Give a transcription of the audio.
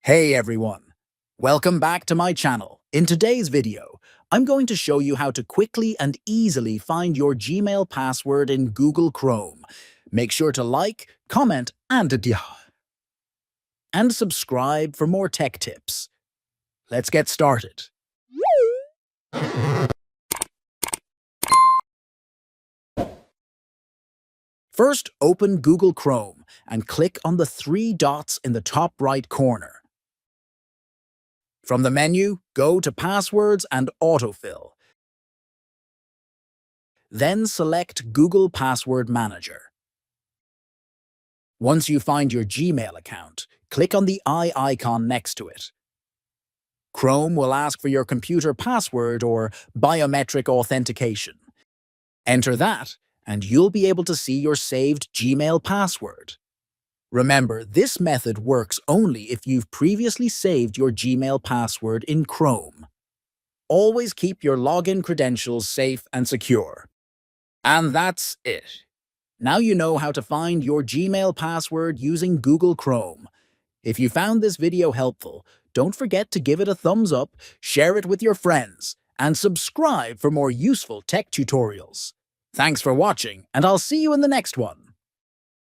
Hey everyone! Welcome back to my channel. In today's video, I'm going to show you how to quickly and easily find your Gmail password in Google Chrome. Make sure to like, comment, and subscribe for more tech tips. Let's get started. First, open Google Chrome and click on the three dots in the top right corner. From the menu, go to Passwords and Autofill. Then select Google Password Manager. Once you find your Gmail account, click on the eye icon next to it. Chrome will ask for your computer password or biometric authentication. Enter that, and you'll be able to see your saved Gmail password. Remember, this method works only if you've previously saved your Gmail password in Chrome. Always keep your login credentials safe and secure. And that's it. Now you know how to find your Gmail password using Google Chrome. If you found this video helpful, don't forget to give it a thumbs up, share it with your friends, and subscribe for more useful tech tutorials. Thanks for watching, and I'll see you in the next one.